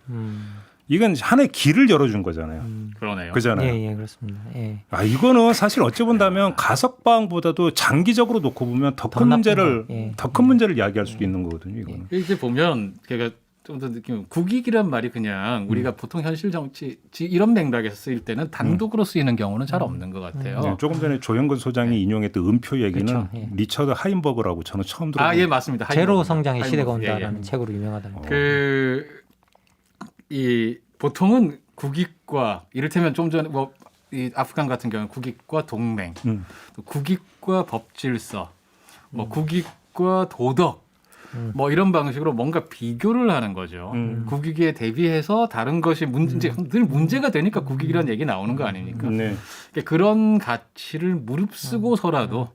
이건 하나의 길을 열어준 거잖아요. 그러네요. 그잖아요. 예, 그렇습니다. 예. 이거는 사실 어찌 본다면 가석방보다도 장기적으로 놓고 보면 더 큰 문제를 더 큰 문제를 이야기할 수도 있는 거거든요. 이거는. 이제 보면 제가 좀 더 느끼면 국익이란 말이 그냥 우리가 보통 현실 정치 이런 맥락에서 쓰일 때는 단독으로 쓰이는 경우는 잘 없는 것 같아요. 네, 조금 전에 조영근 소장이 인용했던 은표 얘기는 그렇죠. 예. 리처드 하인버그라고 저는 처음 들어본. 예, 맞습니다. 제로 성장의 시대가 하이버그. 온다라는 책으로 유명하다는 거. 이 보통은 국익과 이를테면 좀 전에 이 아프간 같은 경우는 국익과 동맹, 또 국익과 법질서, 국익과 도덕, 뭐 이런 방식으로 뭔가 비교를 하는 거죠. 국익에 대비해서 다른 것이 늘 문제가 되니까 국익이라는 얘기 나오는 거 아닙니까? 네. 그러니까 그런 가치를 무릅쓰고서라도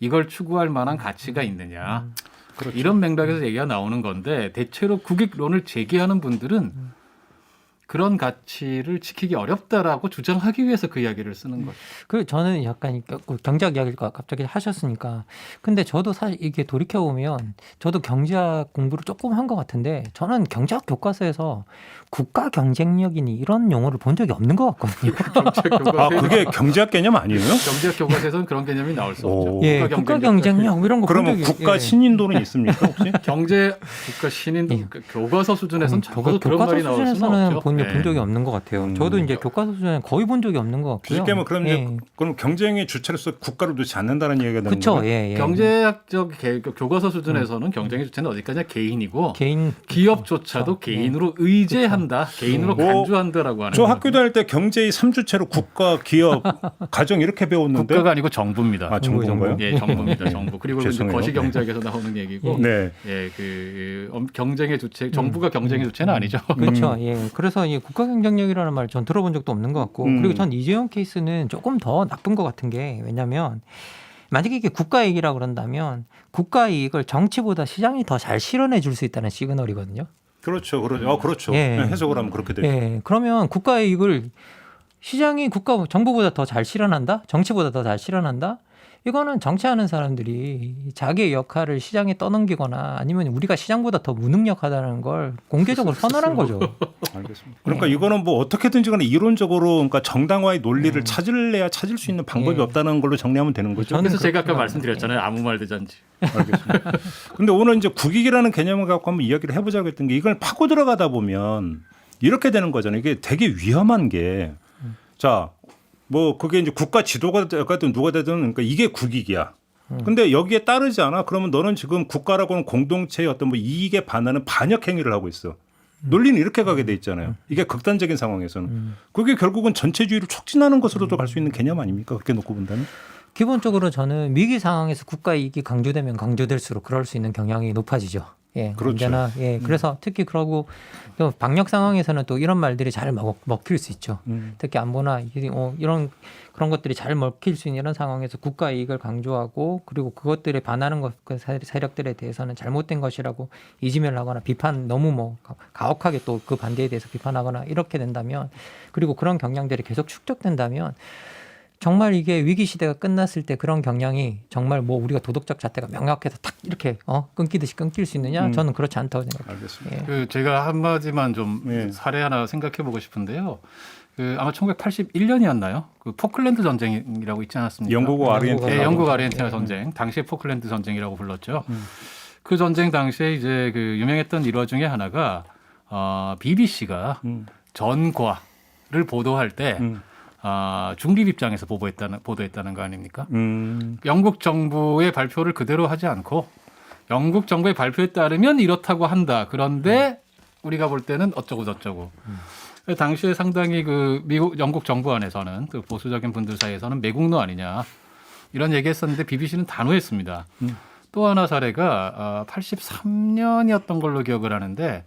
이걸 추구할 만한 가치가 있느냐. 이런 맥락에서 얘기가 나오는 건데 대체로 국익론을 제기하는 분들은 그런 가치를 지키기 어렵다라고 주장하기 위해서 그 이야기를 쓰는 거죠. 그 저는 약간 경제학 이야기를 갑자기 하셨으니까. 근데 저도 사실 이게 돌이켜 보면 저도 경제학 공부를 조금 한 것 같은데 저는 경제학 교과서에서 국가 경쟁력이니 이런 용어를 본 적이 없는 것 같거든요. 아, 그게 경제학 개념 아니에요? 경제학 교과서에서는 그런 개념이 나올 수 없죠. 예, 국가 경쟁력 이런 거 본 그러면 적이 국가 신인도는 있습니까 혹시? 경제 국가 신인도 예. 교과서 수준에서는 적어도 그런 교과서 말이 나올 수는 수준에서는 없죠. 본 예. 적이 없는 것 같아요. 저도 이제 교과서 수준에 거의 본 적이 없는 것 같고요. 쉽게 말하면 그럼 예. 이제 그럼 경쟁의 주체로서 국가를 두지 않는다는 얘기가 되는 그렇죠. 거예요? 예, 예. 경제학적 교과서 수준에서는 경쟁의 주체는 어디까지나 개인이고 개인 기업조차도 그렇죠. 개인으로 의제한다, 개인으로 뭐, 간주한다라고 하는 저 거죠. 학교 다닐 때 경제의 3주체로 국가, 기업, 가정 이렇게 배웠는데 국가가 아니고 정부입니다. 아, 정부인가요? 예, 정부입니다. 정부. 그리고 이제 죄송해요. 거시경제학에서 나오는 얘기고, 네. 예, 경쟁의 주체, 정부가 경쟁의 주체는 아니죠. 그렇죠. 예. 그래서 이 국가 경쟁력이라는 말 전 들어본 적도 없는 것 같고, 그리고 전 이재용 케이스는 조금 더 나쁜 것 같은 게 왜냐하면 만약에 이게 국가 이익이라고 그런다면 국가 이익을 정치보다 시장이 더 잘 실현해 줄 수 있다는 시그널이거든요. 그렇죠. 그렇죠. 그렇죠. 예. 네, 해석을 하면 그렇게 되죠. 예. 그러면 국가 이익을 시장이 정부보다 더 잘 실현한다? 정치보다 더 잘 실현한다? 이거는 정치하는 사람들이 자기의 역할을 시장에 떠넘기거나 아니면 우리가 시장보다 더 무능력하다는 걸 공개적으로 선언한 거죠. 알겠습니다. 그러니까 이거는 뭐 어떻게든지 간에 이론적으로 그러니까 정당화의 논리를 찾을 수 있는 방법이 예. 없다는 걸로 정리하면 되는 거죠. 그래서 제가 아까 그렇구나. 말씀드렸잖아요. 아무 말 대잔치. 알겠습니다. 근데 오늘 이제 국익이라는 개념을 갖고 한번 이야기를 해보자고 했던 게 이걸 파고 들어가다 보면 이렇게 되는 거잖아요. 이게 되게 위험한 게 자, 뭐 그게 이제 국가 지도가 되든 누가 되든 그러니까 이게 국익이야. 근데 여기에 따르지 않아? 그러면 너는 지금 국가라고 하는 공동체의 어떤 뭐 이익에 반하는 반역 행위를 하고 있어. 논리는 이렇게 가게 돼 있잖아요. 이게 극단적인 상황에서는. 그게 결국은 전체주의를 촉진하는 것으로도 갈 수 있는 개념 아닙니까? 그렇게 놓고 본다면. 기본적으로 저는 위기 상황에서 국가 이익이 강조되면 강조될수록 그럴 수 있는 경향이 높아지죠. 예, 그렇죠. 언제나 예, 그래서 특히 그러고 또 방역 상황에서는 또 이런 말들이 잘 먹힐 수 있죠. 특히 안보나 이런 그런 것들이 잘 먹힐 수 있는 이런 상황에서 국가 이익을 강조하고 그리고 그것들에 반하는 그 세력들에 대해서는 잘못된 것이라고 이지매를 하거나 비판 너무 뭐 가혹하게 또 그 반대에 대해서 비판하거나 이렇게 된다면 그리고 그런 경향들이 계속 축적된다면. 정말 이게 위기 시대가 끝났을 때 그런 경향이 정말 뭐 우리가 도덕적 잣대가 명확해서 탁 이렇게 끊기듯이 끊길 수 있느냐? 저는 그렇지 않다고 생각해요. 알겠습니다. 예. 제가 한마디만 좀 예. 사례 하나 생각해 보고 싶은데요. 아마 1981년이었나요? 그 포클랜드 전쟁이라고 있지 않았습니까? 영국과 아르헨티나. 네, 영국 아르헨티나 전쟁. 당시에 포클랜드 전쟁이라고 불렀죠. 그 전쟁 당시에 이제 그 유명했던 일화 중에 하나가 BBC가 전과를 보도할 때 중립 입장에서 보도했다는 거 아닙니까? 영국 정부의 발표를 그대로 하지 않고 영국 정부의 발표에 따르면 이렇다고 한다. 그런데 우리가 볼 때는 어쩌고 저쩌고. 당시에 상당히 그 영국 정부 안에서는 그 보수적인 분들 사이에서는 매국노 아니냐 이런 얘기했었는데 BBC는 단호했습니다. 또 하나 사례가 83년이었던 걸로 기억을 하는데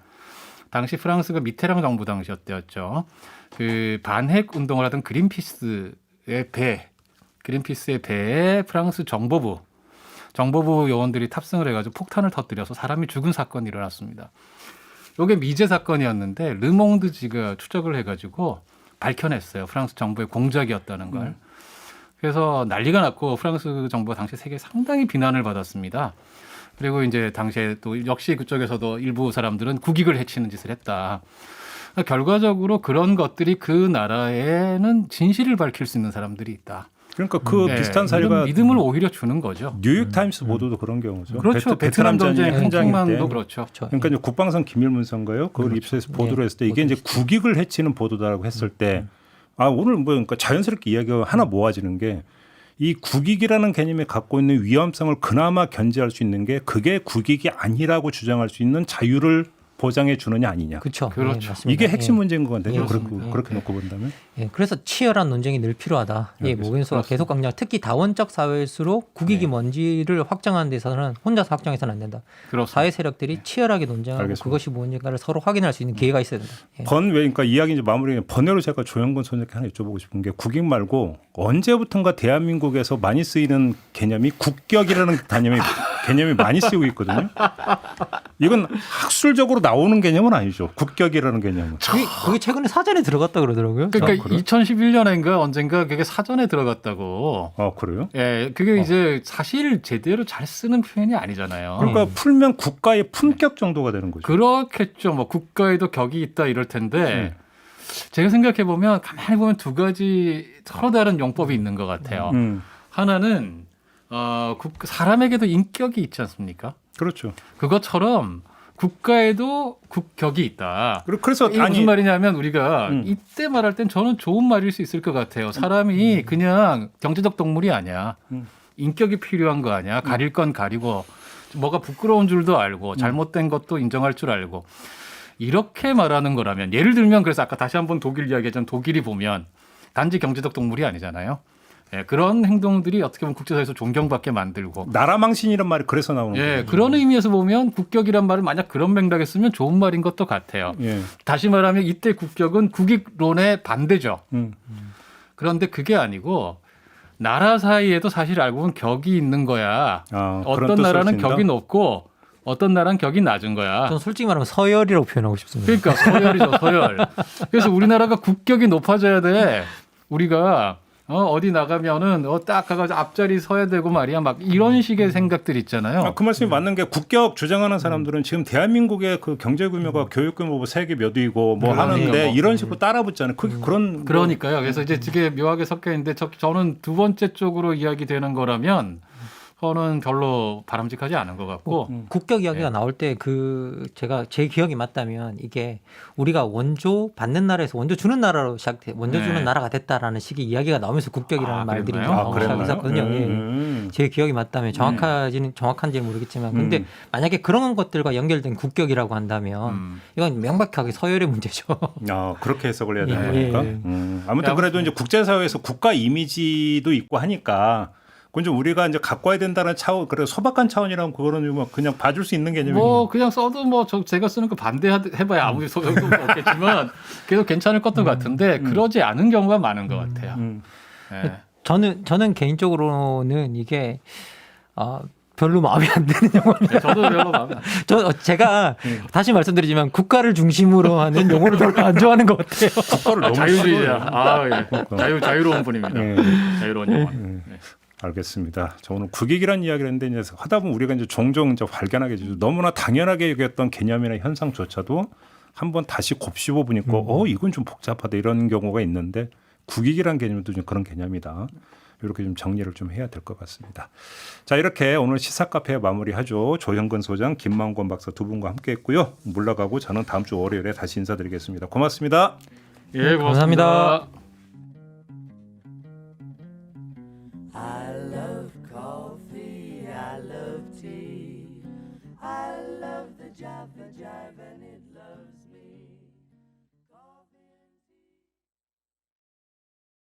당시 프랑스가 미테랑 정부 당시였대였죠. 그 반핵 운동을 하던 그린피스의 배에 프랑스 정보부 요원들이 탑승을 해가지고 폭탄을 터뜨려서 사람이 죽은 사건이 일어났습니다. 이게 미제 사건이었는데 르몽드지가 추적을 해가지고 밝혀냈어요. 프랑스 정부의 공작이었다는 걸. 그래서 난리가 났고 프랑스 정부가 당시 세계에 상당히 비난을 받았습니다. 그리고 이제 당시에 또 역시 그쪽에서도 일부 사람들은 국익을 해치는 짓을 했다. 결과적으로 그런 것들이 그 나라에는 진실을 밝힐 수 있는 사람들이 있다. 그러니까 그 비슷한 사례가 믿음을 오히려 주는 거죠. 뉴욕 타임스 보도도 그런 경우죠. 그렇죠. 베트남 전쟁 현장일 때. 그렇죠. 그러니까 이제 국방성 기밀 문서인가요? 그걸 입수해서 보도를 했을 때 이게 이제 국익을 해치는 보도다라고 했을 때 오늘 뭐 그러니까 자연스럽게 이야기가 하나 모아지는 게 이 국익이라는 개념이 갖고 있는 위험성을 그나마 견제할 수 있는 게 그게 국익이 아니라고 주장할 수 있는 자유를 보장해 주느냐 아니냐. 그렇죠. 그렇죠. 예, 맞습니다. 이게 핵심 예. 문제인 것 같아요. 예, 그렇게 놓고 본다면. 예, 그래서 치열한 논쟁이 늘 필요하다. 예, 모겐소가 계속 강조. 특히 다원적 사회일수록 국익이 뭔지를 확정하는 데서는 혼자서 확정해서는 안 된다. 그렇습니다. 사회 세력들이 치열하게 논쟁하고 알겠습니다. 그것이 뭔지를 서로 확인할 수 있는 기회가 있어야 된다. 예. 그러니까 이야기 이제 마무리 번외로 제가 조영건 소장님께 하나 여쭤보고 싶은 게 국익 말고 언제부턴가 대한민국에서 많이 쓰이는 개념이 국격이라는 개념이 많이 쓰이고 있거든요. 이건 학술적으로 나오는 개념은 아니죠. 국격이라는 개념은. 그게 최근에 사전에 들어갔다 그러더라고요. 그러니까 그래요? 2011년인가 언젠가 그게 사전에 들어갔다고. 그래요? 예, 그게 이제 사실 제대로 잘 쓰는 표현이 아니잖아요. 그러니까 풀면 국가의 품격 정도가 되는 거죠. 그렇겠죠. 뭐 국가에도 격이 있다 이럴 텐데 제가 생각해 보면 가만히 보면 두 가지 서로 다른 용법이 있는 것 같아요. 하나는 사람에게도 인격이 있지 않습니까? 그렇죠. 그것처럼 국가에도 국격이 있다. 그래서 이게 무슨 말이냐면 우리가 이때 말할 땐 저는 좋은 말일 수 있을 것 같아요. 사람이 그냥 경제적 동물이 아니야. 인격이 필요한 거 아니야. 가릴 건 가리고 뭐가 부끄러운 줄도 알고 잘못된 것도 인정할 줄 알고 이렇게 말하는 거라면 예를 들면 그래서 아까 다시 한번 독일 이야기했지만 독일이 보면 단지 경제적 동물이 아니잖아요. 예, 그런 행동들이 어떻게 보면 국제사회에서 존경받게 만들고 나라 망신이란 말이 그래서 나오는 예, 거예요. 그런 의미에서 보면 국격이란 말을 만약 그런 맥락에 쓰면 좋은 말인 것도 같아요. 예. 다시 말하면 이때 국격은 국익론의 반대죠. 그런데 그게 아니고 나라 사이에도 사실 알고 보면 격이 있는 거야. 그런 어떤 뜻으로 나라는 쓴다? 격이 높고 어떤 나라는 격이 낮은 거야. 저는 솔직히 말하면 서열이라고 표현하고 싶습니다. 그러니까 서열이죠, 서열. 그래서 우리나라가 국격이 높아져야 돼. 우리가 어디 나가면은 딱 가가지고 앞자리 서야 되고 말이야. 막 이런 식의 생각들 있잖아요. 그 말씀이 맞는 게 국격 주장하는 사람들은 지금 대한민국의 그 경제 규모가 교육 규모 세계 몇 위고 뭐 하는데 뭐. 이런 식으로 따라붙잖아요. 그런 그러니까요. 그래서 이제 되게 묘하게 섞여 있는데 저는 두 번째 쪽으로 이야기되는 거라면 저는 별로 바람직하지 않은 것 같고 국격 이야기가 나올 때 제가 제 기억이 맞다면 이게 우리가 원조 받는 나라에서 원조 주는 나라로 시작돼 원조 주는 나라가 됐다라는 식의 이야기가 나오면서 국격이라는 말들이 나오기 시작했었거든요. 예. 제 기억이 맞다면 정확한지는 모르겠지만 근데 만약에 그런 것들과 연결된 국격이라고 한다면 이건 명백하게 서열의 문제죠. 그렇게 해석을 해야 되는 예. 거니까. 아무튼 그래도 이제 국제사회에서 국가 이미지도 있고 하니까 그건 좀 우리가 이제 갖고 와야 된다는 차원, 그래 소박한 차원이라면 그거는 그냥 봐줄 수 있는 개념이에요. 뭐 그냥 써도 제가 쓰는 거 반대해봐야 아무 소용도 없겠지만 계속 괜찮을 것도 같은데 그러지 않은 경우가 많은 것 같아요. 네. 저는 개인적으로는 이게 별로 마음에 안 드는 용어입니다. 저도 별로 마음에 안 들어요. 제가 다시 말씀드리지만 국가를 중심으로 하는 용어를 별로 안 좋아하는 것 같아요. 국가를 너무 자유주의자. 예. 자유로운 분입니다. 자유로운 용어. 알겠습니다. 저 오늘 국익이라는 이야기를 했는데 이제 하다 보면 우리가 이제 종종 이제 발견하게 되죠. 너무나 당연하게 여겼던 개념이나 현상조차도 한번 다시 곱씹어 보니까 이건 좀 복잡하다 이런 경우가 있는데 국익이라는 개념도 좀 그런 개념이다. 이렇게 좀 정리를 좀 해야 될 것 같습니다. 자, 이렇게 오늘 시사카페 마무리하죠. 조형근 소장, 김만권 박사 두 분과 함께했고요. 물러가고 저는 다음 주 월요일에 다시 인사드리겠습니다. 고맙습니다. 예, 고맙습니다. 감사합니다. I love coffee, I love tea, I love the Java Jive and